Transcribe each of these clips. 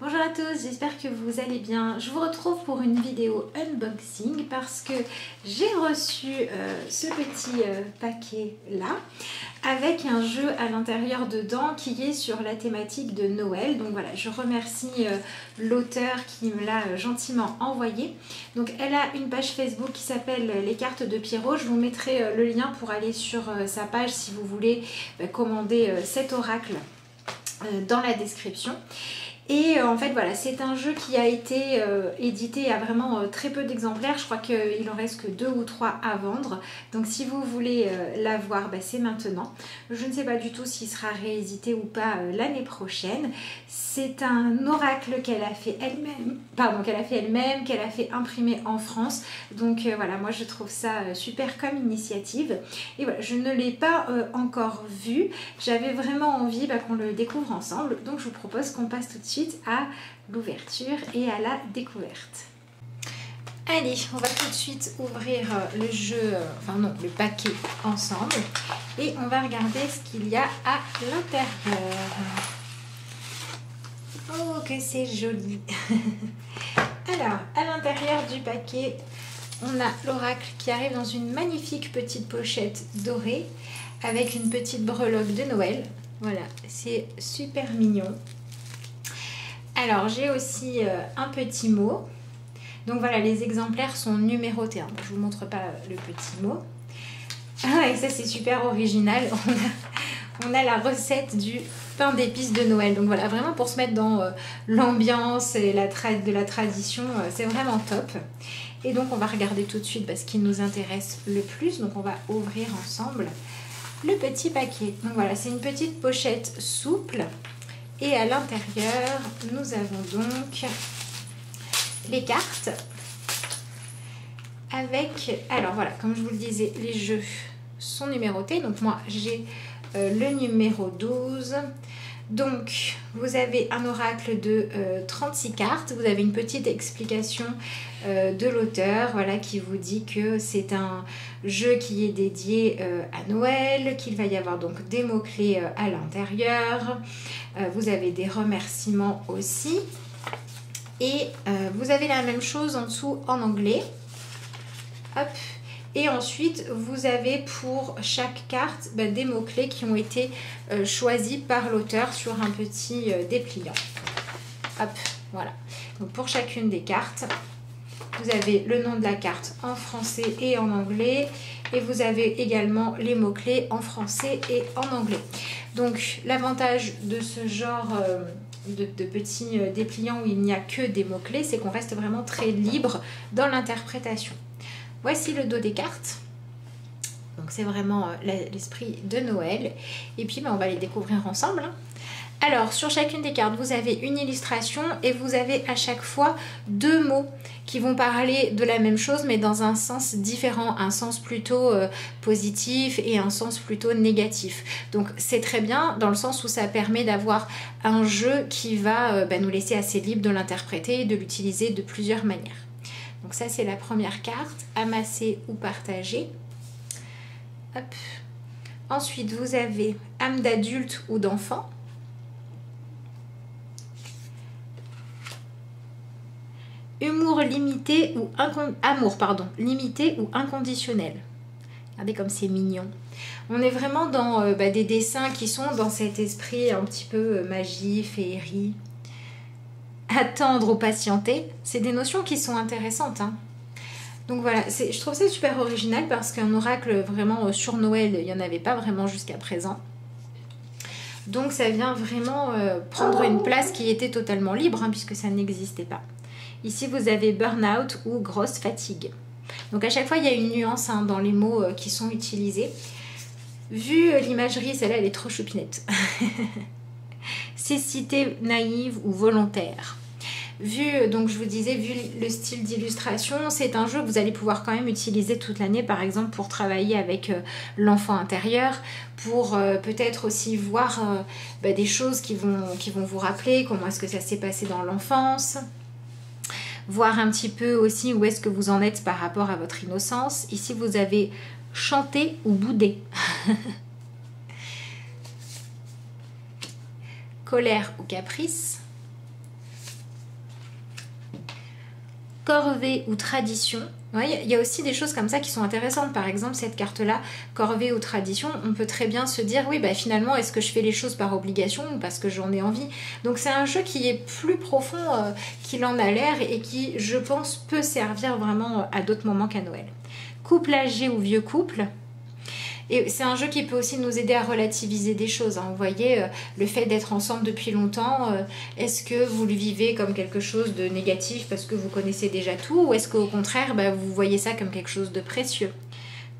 Bonjour à tous, j'espère que vous allez bien. Je vous retrouve pour une vidéo unboxing parce que j'ai reçu ce petit paquet là avec un jeu à l'intérieur dedans qui est sur la thématique de Noël. Donc voilà, je remercie l'auteur qui me l'a gentiment envoyé. Donc elle a une page Facebook qui s'appelle Les Cartes de Pierrot. Je vous mettrai le lien pour aller sur sa page si vous voulez commander cet oracle dans la description. Et en fait voilà, c'est un jeu qui a été édité à vraiment très peu d'exemplaires. Je crois qu'il en reste que 2 ou 3 à vendre. Donc si vous voulez l'avoir, c'est maintenant. Je ne sais pas du tout s'il sera réédité ou pas l'année prochaine. C'est un oracle qu'elle a fait elle-même, qu'elle a fait imprimer en France. Donc voilà, moi je trouve ça super comme initiative. Et voilà, je ne l'ai pas encore vu. J'avais vraiment envie qu'on le découvre ensemble. Donc je vous propose qu'on passe tout de suite à l'ouverture et à la découverte. Allez, on va tout de suite ouvrir le jeu, le paquet ensemble et on va regarder ce qu'il y a à l'intérieur. Oh, que c'est joli! Alors, à l'intérieur du paquet, on a l'oracle qui arrive dans une magnifique petite pochette dorée avec une petite breloque de Noël. Voilà, c'est super mignon. Alors, j'ai aussi un petit mot. Donc voilà, les exemplaires sont numérotés. Hein. Je ne vous montre pas le petit mot. Ah, et ça, c'est super original. On a la recette du pain d'épices de Noël. Donc voilà, vraiment pour se mettre dans l'ambiance et de la tradition, c'est vraiment top. Et donc, on va regarder tout de suite ce qui nous intéresse le plus. Donc, on va ouvrir ensemble le petit paquet. Donc voilà, c'est une petite pochette souple. Et à l'intérieur, nous avons donc les cartes avec, alors voilà, comme je vous le disais, les jeux sont numérotés. Donc moi, j'ai le numéro 12. Donc, vous avez un oracle de 36 cartes. Vous avez une petite explication de l'auteur, voilà, qui vous dit que c'est un jeu qui est dédié à Noël, qu'il va y avoir donc des mots-clés à l'intérieur. Vous avez des remerciements aussi. Et vous avez la même chose en dessous en anglais. Hop. Et ensuite, vous avez pour chaque carte des mots-clés qui ont été choisis par l'auteur sur un petit dépliant. Hop, voilà. Donc pour chacune des cartes, vous avez le nom de la carte en français et en anglais. Et vous avez également les mots-clés en français et en anglais. Donc l'avantage de ce genre de petits dépliants où il n'y a que des mots-clés, c'est qu'on reste vraiment très libre dans l'interprétation. Voici le dos des cartes. Donc c'est vraiment l'esprit de Noël. Et puis on va les découvrir ensemble. Alors sur chacune des cartes, vous avez une illustration et vous avez à chaque fois 2 mots qui vont parler de la même chose mais dans un sens différent, un sens plutôt positif et un sens plutôt négatif. Donc c'est très bien dans le sens où ça permet d'avoir un jeu qui va nous laisser assez libre de l'interpréter et de l'utiliser de plusieurs manières. Donc ça, c'est la première carte, amasser ou partager. Hop. Ensuite, vous avez âme d'adulte ou d'enfant. Humour limité ou limité ou inconditionnel. Regardez comme c'est mignon. On est vraiment dans des dessins qui sont dans cet esprit un petit peu magie, féerie. Attendre ou patienter, c'est des notions qui sont intéressantes. Hein. Donc voilà, je trouve ça super original parce qu'un oracle vraiment sur Noël, il n'y en avait pas vraiment jusqu'à présent. Donc ça vient vraiment prendre une place qui était totalement libre puisque ça n'existait pas. Ici vous avez burn-out ou grosse fatigue. Donc à chaque fois il y a une nuance dans les mots qui sont utilisés. Vu l'imagerie, celle-là elle est trop choupinette. Cécité naïve ou volontaire. Donc je vous disais, vu le style d'illustration, c'est un jeu que vous allez pouvoir quand même utiliser toute l'année, par exemple pour travailler avec l'enfant intérieur, pour peut-être aussi voir des choses qui vont vous rappeler comment est-ce que ça s'est passé dans l'enfance, voir un petit peu aussi où est-ce que vous en êtes par rapport à votre innocence. Ici vous avez chanter ou bouder. Colère ou caprice. corvée ou tradition. Ouais, il y a aussi des choses comme ça qui sont intéressantes. Par exemple, cette carte-là, corvée ou tradition, on peut très bien se dire, oui, bah, finalement, est-ce que je fais les choses par obligation ou parce que j'en ai envie? Donc c'est un jeu qui est plus profond qu'il en a l'air et qui, je pense, peut servir vraiment à d'autres moments qu'à Noël. Couple âgé ou vieux couple. Et c'est un jeu qui peut aussi nous aider à relativiser des choses. Hein. Vous voyez, le fait d'être ensemble depuis longtemps, est-ce que vous le vivez comme quelque chose de négatif parce que vous connaissez déjà tout, ou est-ce qu'au contraire, bah, vous voyez ça comme quelque chose de précieux?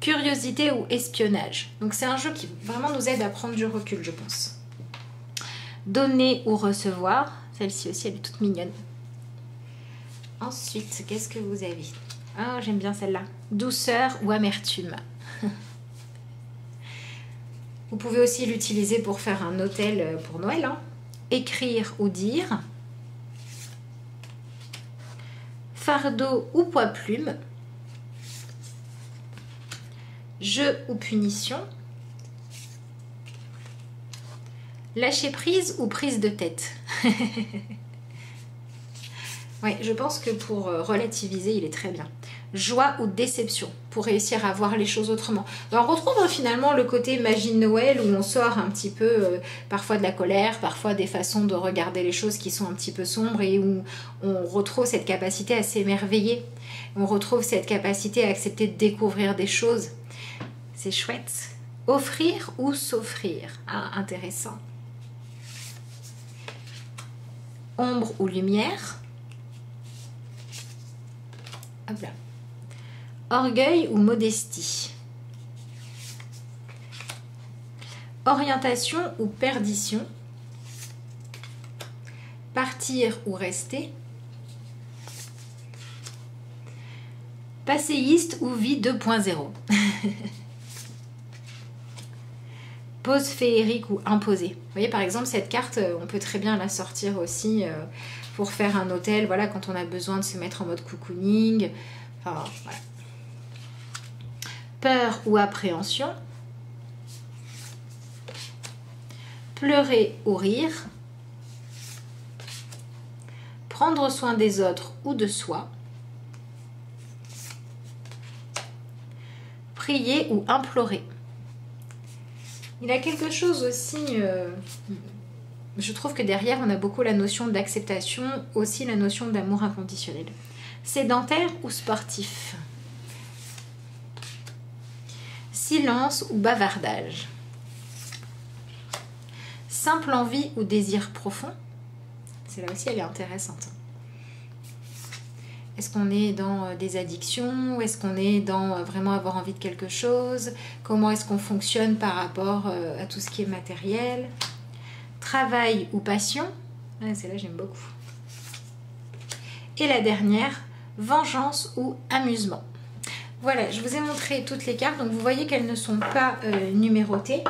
Curiosité ou espionnage. Donc c'est un jeu qui vraiment nous aide à prendre du recul, je pense. Donner ou recevoir. Celle-ci aussi, elle est toute mignonne. Ensuite, qu'est-ce que vous avez? Ah, j'aime bien celle-là. Douceur ou amertume. Vous pouvez aussi l'utiliser pour faire un hôtel pour Noël. Hein. Écrire ou dire. Fardeau ou poids-plume. Jeu ou punition. Lâcher prise ou prise de tête. Oui, je pense que pour relativiser, il est très bien. Joie ou déception, pour réussir à voir les choses autrement. Alors, on retrouve finalement le côté magie de Noël où on sort un petit peu parfois de la colère, parfois des façons de regarder les choses qui sont un petit peu sombres et où on retrouve cette capacité à s'émerveiller. On retrouve cette capacité à accepter de découvrir des choses. C'est chouette. Offrir ou s'offrir. Ah, intéressant. Ombre ou lumière. Hop là. Orgueil ou modestie. Orientation ou perdition. Partir ou rester. Passéiste ou vie 2.0. Pose féerique ou imposée. Vous voyez par exemple cette carte, on peut très bien la sortir aussi pour faire un hôtel, voilà, quand on a besoin de se mettre en mode cocooning. Enfin, voilà. Peur ou appréhension. Pleurer ou rire. Prendre soin des autres ou de soi. Prier ou implorer. Il y a quelque chose aussi, je trouve que derrière on a beaucoup la notion d'acceptation, aussi la notion d'amour inconditionnel. Sédentaire ou sportif. Silence ou bavardage. Simple envie ou désir profond. Celle-là aussi elle est intéressante. Est-ce qu'on est dans des addictions? Est-ce qu'on est dans vraiment avoir envie de quelque chose? Comment est-ce qu'on fonctionne par rapport à tout ce qui est matériel? Travail ou passion? Ah, celle-là, j'aime beaucoup. Et la dernière, vengeance ou amusement. Voilà, je vous ai montré toutes les cartes. Donc, vous voyez qu'elles ne sont pas numérotées.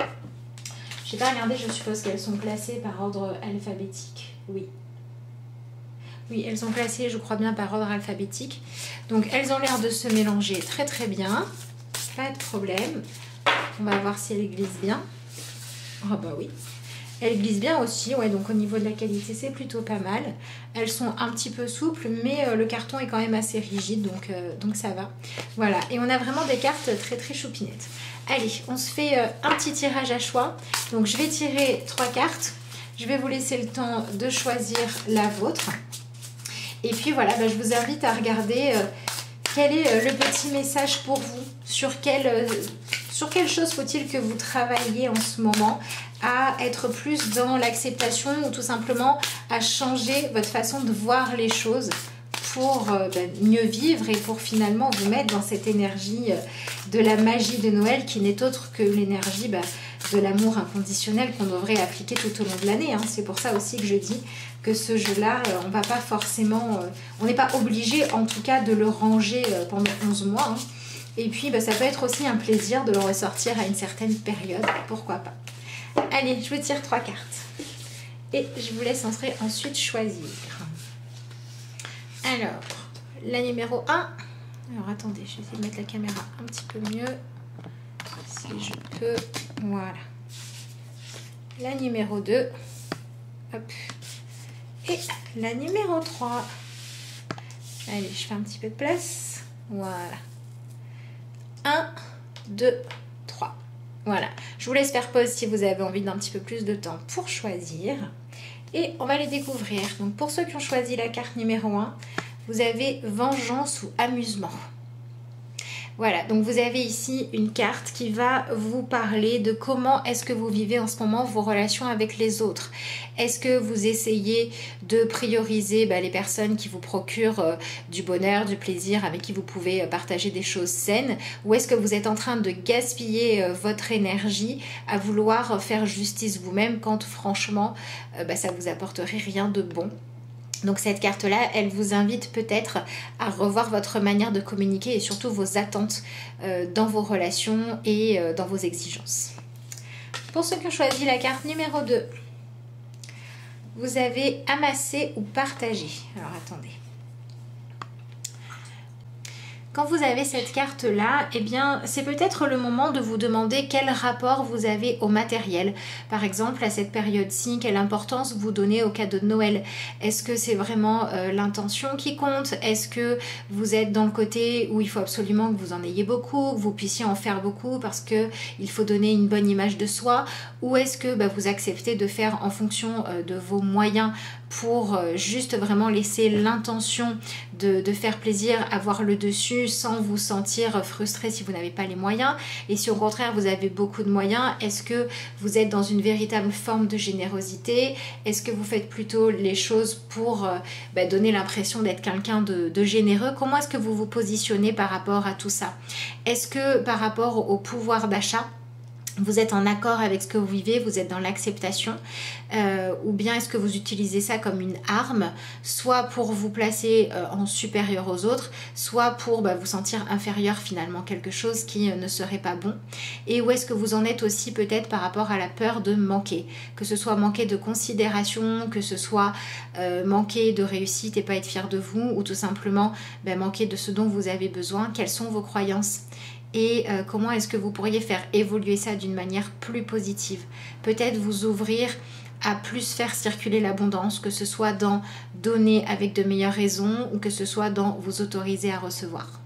Je n'ai pas regardé, je suppose qu'elles sont classées par ordre alphabétique. Oui. Oui, elles sont classées, je crois bien, par ordre alphabétique. Donc, elles ont l'air de se mélanger très très bien. Pas de problème. On va voir si elles glissent bien. Ah bah oui. Elles glissent bien aussi, ouais, donc au niveau de la qualité, c'est plutôt pas mal. Elles sont un petit peu souples, mais le carton est quand même assez rigide, donc ça va. Voilà, et on a vraiment des cartes très très choupinettes. Allez, on se fait un petit tirage à choix. Donc, je vais tirer 3 cartes. Je vais vous laisser le temps de choisir la vôtre. Et puis voilà, bah, je vous invite à regarder quel est le petit message pour vous. Sur quelle chose faut-il que vous travailliez en ce moment à être plus dans l'acceptation ou tout simplement à changer votre façon de voir les choses pour mieux vivre et pour finalement vous mettre dans cette énergie de la magie de Noël qui n'est autre que l'énergie de l'amour inconditionnel qu'on devrait appliquer tout au long de l'année. Hein. C'est pour ça aussi que je dis que ce jeu-là, on va pas forcément, on n'est pas obligé en tout cas de le ranger pendant 11 mois. Hein. Et puis ça peut être aussi un plaisir de le ressortir à une certaine période, pourquoi pas. Allez, je vous tire 3 cartes. Et je vous laisse ensuite choisir. Alors, la numéro 1. Alors attendez, je vais essayer de mettre la caméra un petit peu mieux. Si je peux. Voilà. La numéro 2. Hop. Et la numéro 3. Allez, je fais un petit peu de place. Voilà. 1, 2, 3. Voilà. Je vous laisse faire pause si vous avez envie d'un petit peu plus de temps pour choisir. Et on va les découvrir. Donc pour ceux qui ont choisi la carte numéro 1, vous avez vengeance ou amusement. Voilà, donc vous avez ici une carte qui va vous parler de comment est-ce que vous vivez en ce moment vos relations avec les autres. Est-ce que vous essayez de prioriser les personnes qui vous procurent du bonheur, du plaisir, avec qui vous pouvez partager des choses saines, ou est-ce que vous êtes en train de gaspiller votre énergie à vouloir faire justice vous-même quand franchement ça vous apporterait rien de bon? Donc cette carte-là, elle vous invite peut-être à revoir votre manière de communiquer et surtout vos attentes dans vos relations et dans vos exigences. Pour ceux qui ont choisi la carte numéro 2, vous avez amassé ou partagé. Alors attendez. Quand vous avez cette carte-là, eh bien, c'est peut-être le moment de vous demander quel rapport vous avez au matériel. Par exemple, à cette période-ci, quelle importance vous donnez au cadeau de Noël? Est-ce que c'est vraiment l'intention qui compte? Est-ce que vous êtes dans le côté où il faut absolument que vous en ayez beaucoup, que vous puissiez en faire beaucoup parce qu'il faut donner une bonne image de soi? Ou est-ce que vous acceptez de faire en fonction de vos moyens pour juste vraiment laisser l'intention de faire plaisir, avoir le dessus sans vous sentir frustré si vous n'avez pas les moyens? Et si au contraire vous avez beaucoup de moyens, est-ce que vous êtes dans une véritable forme de générosité? Est-ce que vous faites plutôt les choses pour donner l'impression d'être quelqu'un de généreux? Comment est-ce que vous vous positionnez par rapport à tout ça? Est-ce que par rapport au pouvoir d'achat, vous êtes en accord avec ce que vous vivez, vous êtes dans l'acceptation, ou bien est-ce que vous utilisez ça comme une arme, soit pour vous placer en supérieur aux autres, soit pour vous sentir inférieur finalement, quelque chose qui ne serait pas bon? Et où est-ce que vous en êtes aussi peut-être par rapport à la peur de manquer, que ce soit manquer de considération, que ce soit manquer de réussite et pas être fier de vous, ou tout simplement manquer de ce dont vous avez besoin? Quelles sont vos croyances? Et comment est-ce que vous pourriez faire évoluer ça d'une manière plus positive? Peut-être vous ouvrir à plus faire circuler l'abondance, que ce soit dans donner avec de meilleures raisons ou que ce soit dans vous autoriser à recevoir.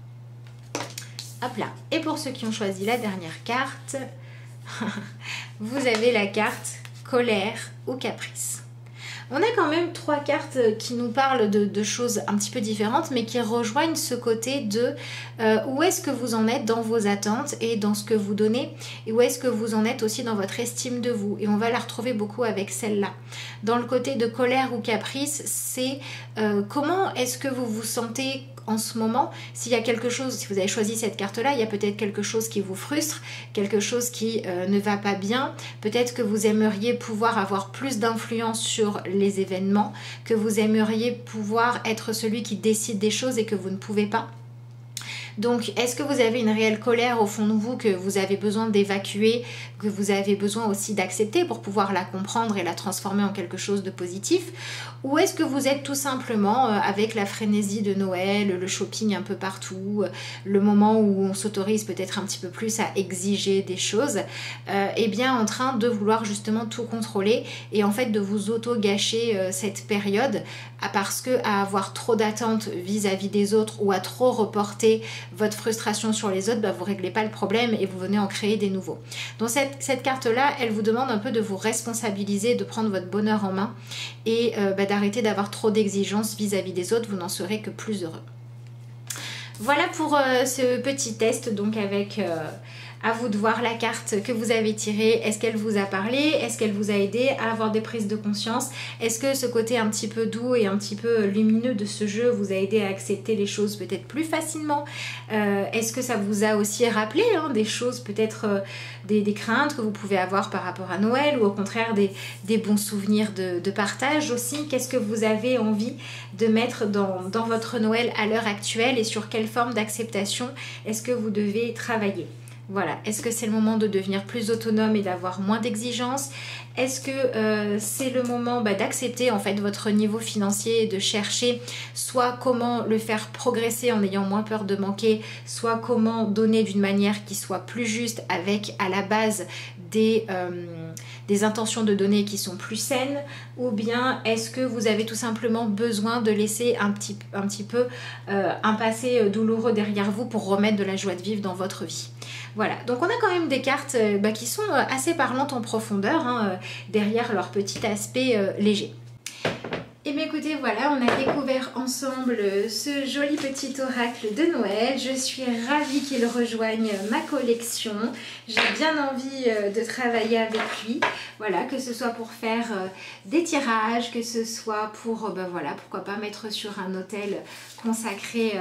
Hop là. Et pour ceux qui ont choisi la dernière carte, vous avez la carte colère ou caprice. On a quand même 3 cartes qui nous parlent de choses un petit peu différentes, mais qui rejoignent ce côté de où est-ce que vous en êtes dans vos attentes et dans ce que vous donnez, et où est-ce que vous en êtes aussi dans votre estime de vous. Et on va la retrouver beaucoup avec celle-là. Dans le côté de colère ou caprice, c'est comment est-ce que vous vous sentez en ce moment. S'il y a quelque chose, si vous avez choisi cette carte-là, il y a peut-être quelque chose qui vous frustre, quelque chose qui ne va pas bien. Peut-être que vous aimeriez pouvoir avoir plus d'influence sur les événements, que vous aimeriez pouvoir être celui qui décide des choses et que vous ne pouvez pas. Donc, est-ce que vous avez une réelle colère au fond de vous que vous avez besoin d'évacuer, que vous avez besoin aussi d'accepter pour pouvoir la comprendre et la transformer en quelque chose de positif? Ou est-ce que vous êtes tout simplement avec la frénésie de Noël, le shopping un peu partout, le moment où on s'autorise peut-être un petit peu plus à exiger des choses, et bien en train de vouloir justement tout contrôler et en fait de vous auto-gâcher cette période parce que à avoir trop d'attentes vis-à-vis des autres ou à trop reporter votre frustration sur les autres, vous ne réglez pas le problème et vous venez en créer des nouveaux. Donc cette carte-là, elle vous demande un peu de vous responsabiliser, de prendre votre bonheur en main et d'arrêter d'avoir trop d'exigences vis-à-vis des autres, vous n'en serez que plus heureux. Voilà pour ce petit test, donc avec... à vous de voir la carte que vous avez tirée. Est-ce qu'elle vous a parlé? Est-ce qu'elle vous a aidé à avoir des prises de conscience? Est-ce que ce côté un petit peu doux et un petit peu lumineux de ce jeu vous a aidé à accepter les choses peut-être plus facilement? Est-ce que ça vous a aussi rappelé des choses, peut-être des craintes que vous pouvez avoir par rapport à Noël, ou au contraire des bons souvenirs de partage aussi? Qu'est-ce que vous avez envie de mettre dans votre Noël à l'heure actuelle et sur quelle forme d'acceptation est-ce que vous devez travailler? Voilà, est-ce que c'est le moment de devenir plus autonome et d'avoir moins d'exigences? Est-ce que c'est le moment d'accepter en fait votre niveau financier et de chercher soit comment le faire progresser en ayant moins peur de manquer, soit comment donner d'une manière qui soit plus juste avec à la base des intentions de donner qui sont plus saines, ou bien est-ce que vous avez tout simplement besoin de laisser un petit peu un passé douloureux derrière vous pour remettre de la joie de vivre dans votre vie? Voilà, donc on a quand même des cartes qui sont assez parlantes en profondeur, hein, derrière leur petit aspect léger. Et bien écoutez, voilà, on a découvert ensemble ce joli petit oracle de Noël. Je suis ravie qu'il rejoigne ma collection. J'ai bien envie de travailler avec lui. Voilà, que ce soit pour faire des tirages, que ce soit pour, voilà, pourquoi pas mettre sur un autel consacré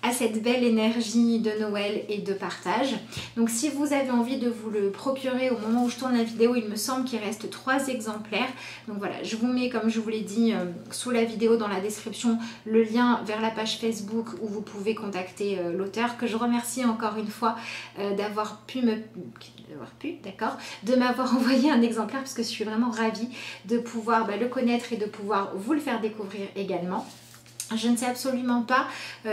à cette belle énergie de Noël et de partage. Donc si vous avez envie de vous le procurer au moment où je tourne la vidéo, il me semble qu'il reste 3 exemplaires. Donc voilà, je vous mets, comme je vous l'ai dit, sous la vidéo dans la description, le lien vers la page Facebook où vous pouvez contacter l'auteur, que je remercie encore une fois de m'avoir envoyé un exemplaire, parce que je suis vraiment ravie de pouvoir le connaître et de pouvoir vous le faire découvrir également. Je ne sais absolument pas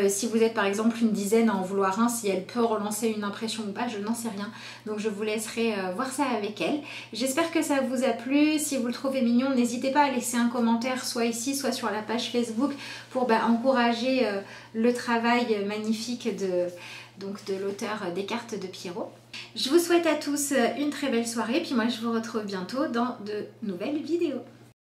si vous êtes par exemple une dizaine à en vouloir un, si elle peut relancer une impression ou pas, je n'en sais rien. Donc je vous laisserai voir ça avec elle. J'espère que ça vous a plu. Si vous le trouvez mignon, n'hésitez pas à laisser un commentaire, soit ici, soit sur la page Facebook, pour encourager le travail magnifique de l'auteur des cartes de Pierrot. Je vous souhaite à tous une très belle soirée, puis moi je vous retrouve bientôt dans de nouvelles vidéos.